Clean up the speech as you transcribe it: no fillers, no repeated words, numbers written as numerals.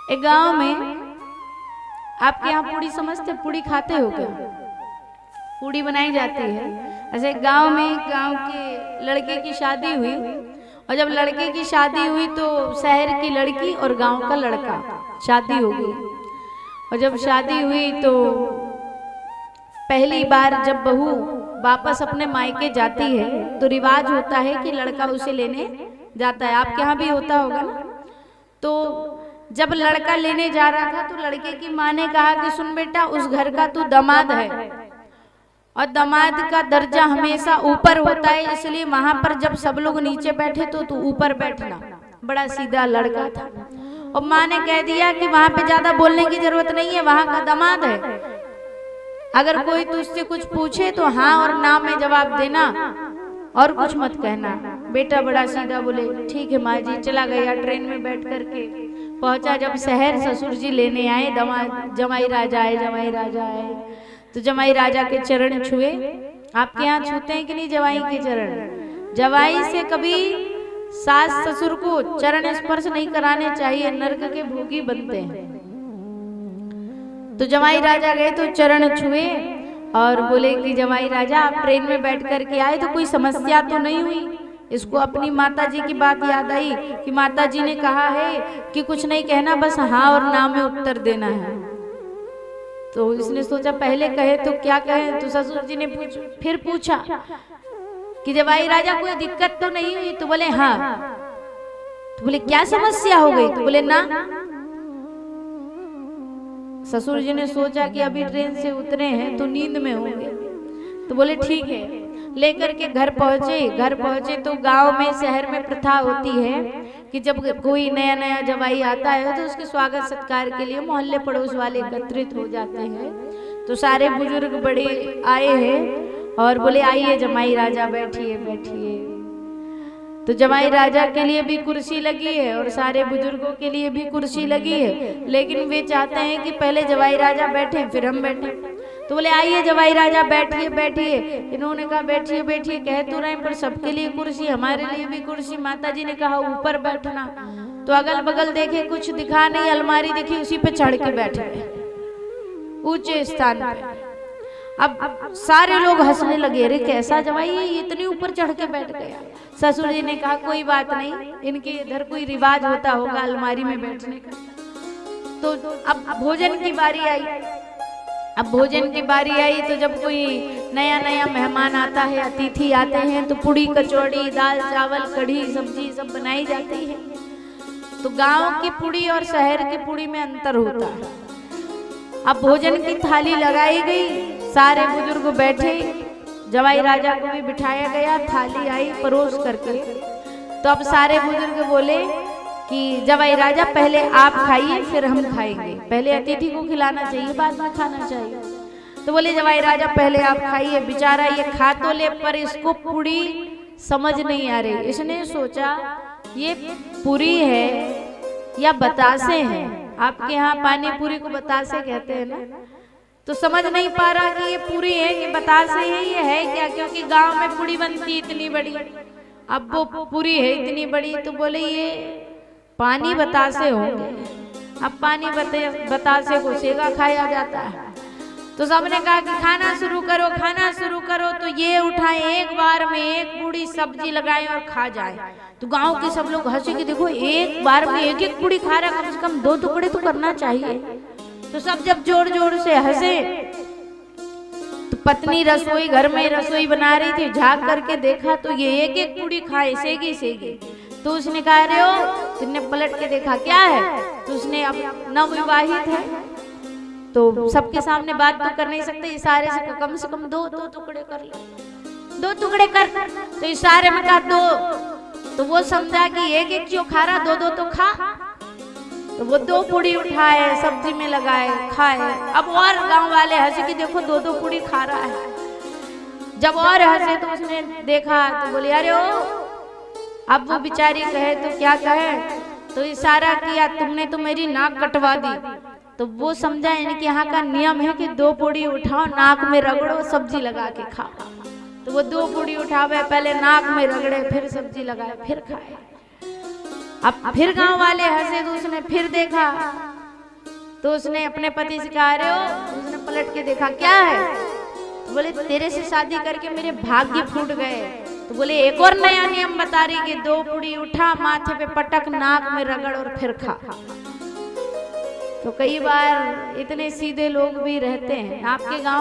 एक गांव में, आपके यहाँ पूड़ी समझते, पूड़ी खाते हो क्या? पूड़ी बनाई जाती है। ऐसे गांव में, गांव के लड़के की शादी हुई, और जब लड़के की शादी हुई तो शहर की लड़की और गांव का लड़का शादी हो गई। और जब शादी हुई तो पहली बार जब बहू वापस अपने मायके जाती है तो रिवाज होता है कि लड़का उसे लेने जाता है। आपके यहाँ भी होता होगा ना। तो जब लड़का लेने जा रहा था तो लड़के की माँ ने कहा कि सुन बेटा, उस घर का तू दामाद है और दामाद का दर्जा हमेशा ऊपर होता है, इसलिए वहां पर जब सब लोग नीचे बैठे तो तू ऊपर बैठना। बड़ा सीधा लड़का था। और माँ ने कह दिया कि वहां पे ज्यादा बोलने की जरूरत नहीं है, वहां का दामाद है, अगर कोई तुझसे कुछ पूछे तो हाँ और ना में जवाब देना और कुछ मत कहना। बेटा बड़ा सीधा बोले ठीक है माँ जी। चला गया, ट्रेन में बैठ करके पहुंचा। जब शहर ससुर जी लेने आए, जमाई राजा आए, जमाई राजा आए तो जमाई राजा के चरण छुए। आपके यहाँ छूते हैं कि नहीं जवाई के चरण? जवाई से कभी सास ससुर को चरण स्पर्श नहीं कराने चाहिए, नरक के भोगी बनते हैं। तो जमाई राजा गए तो चरण छुए और बोले कि जमाई राजा आप ट्रेन में बैठ करके आए तो कोई समस्या तो नहीं हुई? इसको अपनी माता जी की बात याद आई कि माता जी ने कहा है कि कुछ नहीं कहना, बस हाँ और ना में उत्तर देना है। तो इसने सोचा पहले कहे तो क्या कहे। तो ससुर जी ने फिर पूछा कि जवाई राजा कोई दिक्कत तो नहीं हुई? तो बोले हाँ। तो बोले क्या समस्या हो गई? तो बोले ना। ससुर जी ने सोचा कि अभी ट्रेन से उतरे हैं तो नींद में होंगे, तो बोले ठीक है। लेकर के घर पहुंचे तो गांव में, शहर में प्रथा होती है कि जब कोई नया नया जवाई आता है तो उसके स्वागत सत्कार के लिए मोहल्ले पड़ोस वाले एकत्रित हो जाते हैं। तो सारे बुजुर्ग बड़े आए हैं और बोले आइए जमाई राजा बैठिए बैठिए। तो जमाई राजा के लिए भी कुर्सी लगी है और सारे बुजुर्गों के लिए भी कुर्सी लगी है, लेकिन वे चाहते हैं कि पहले जवाई राजा बैठे फिर हम बैठे। तो बोले आइए जवाई राजा बैठिए बैठिए। इन्होंने कहा बैठिए बैठिए, कह तो रहे पर सबके लिए कुर्सी, हमारे लिए भी कुर्सी। माता जी ने कहा ऊपर बैठना। तो अगल बगल देखे कुछ दिखा नहीं, अलमारी दिखी, उसी पे चढ़ के बैठे ऊंचे स्थान पे। अब सारे लोग हंसने लगे, अरे कैसा जवाई है, इतनी ऊपर चढ़ के बैठ गया। ससुर जी ने कहा कोई बात नहीं, इनके इधर कोई रिवाज होता होगा अलमारी में बैठने का। तो अब भोजन की बारी आई। अब भोजन की बारी आई तो जब कोई नया नया मेहमान आता है, अतिथि आते हैं, तो पूड़ी कचौड़ी, दाल चावल, कढ़ी सब्जी सब बनाई जाती है। तो गांव की पूड़ी और शहर की पूड़ी में अंतर होता है। अब भोजन की थाली लगाई गई, सारे बुजुर्ग बैठे, जवाई राजा को भी बिठाया गया, थाली आई परोस करके। तो अब सारे बुजुर्ग बोले कि जवाई राजा पहले आप खाइए फिर हम खाएंगे, पहले अतिथि को खिलाना चाहिए बाद में खाना चाहिए। तो बोले जवाई राजा पहले आप खाइए। बेचारा ये खा तो ले पर इसको पूड़ी समझ नहीं आ रही। इसने सोचा ये पूरी है या बतासे हैं। आपके यहाँ पानी पूरी को बतासे कहते हैं ना। तो समझ नहीं पा रहा कि ये पूरी है कि बतासे है, ये है क्या, क्योंकि गांव में पूरी बनती इतनी बड़ी, अब वो पूरी है इतनी बड़ी। तो बोले ये पानी बतासे होंगे। अब पानी बतासे को सेगा खाया जाता है। तो सबने कहा कि खाना शुरू करो, खाना शुरू करो। तो ये उठाए एक बार में एक पूड़ी सब्जी लगाए और खा जाए। तो गांव के सब लोग हंसे कि देखो एक बार में एक एक पूड़ी खा रहा, कम से कम 2 टुकड़े तो करना चाहिए। तो सब जब जोर जोर से हंसे तो पत्नी रसोई, घर में रसोई बना रही थी, झाँक करके देखा तो ये एक एक पूड़ी खाए सेगी सेगी। तो उसने कहा अरे ओ, तुमने पलट के देखा क्या है? तो उसने अब नवविवाहित है तो सबके सामने बात तो कर नहीं सकते, इशारे से कम 2 टुकड़े कर ले, 2 टुकड़े कर। तो इशारे में कहा 2। तो वो समझा कि एक एक जो खा रहा 2 तो खा। तो वो 2 पूड़ी उठाए, सब्जी में लगाए, खाए। अब और गांव वाले हंसे कि देखो 2 पूड़ी खा रहा है। जब और हंसे तो उसने देखा तो बोले अरे ओ। अब वो बेचारी कहे तो क्या कहे, तो इशारा किया तुमने तो मेरी नाक कटवा दी। तो वो समझा इनके यहाँ का नियम है कि 2 पूड़ी उठाओ, नाक में रगड़ो, सब्जी लगा के खाओ। तो वो 2 पूड़ी उठावे, पहले नाक में रगड़े, फिर सब्जी लगाए, फिर खाए। अब फिर गांव वाले हंसे तो उसने फिर देखा तो उसने अपने पति से कहा, रहे हो? उसने पलट के देखा, क्या है? तो बोले तेरे से शादी करके मेरे भाग्य फूट गए। तो बोले एक और नया नियम बता रही कि 2 पुड़ी उठा, माथे पे पटक, नाक में रगड़ और फिर खा। तो कई बार इतने सीधे लोग भी रहते हैं आपके गांव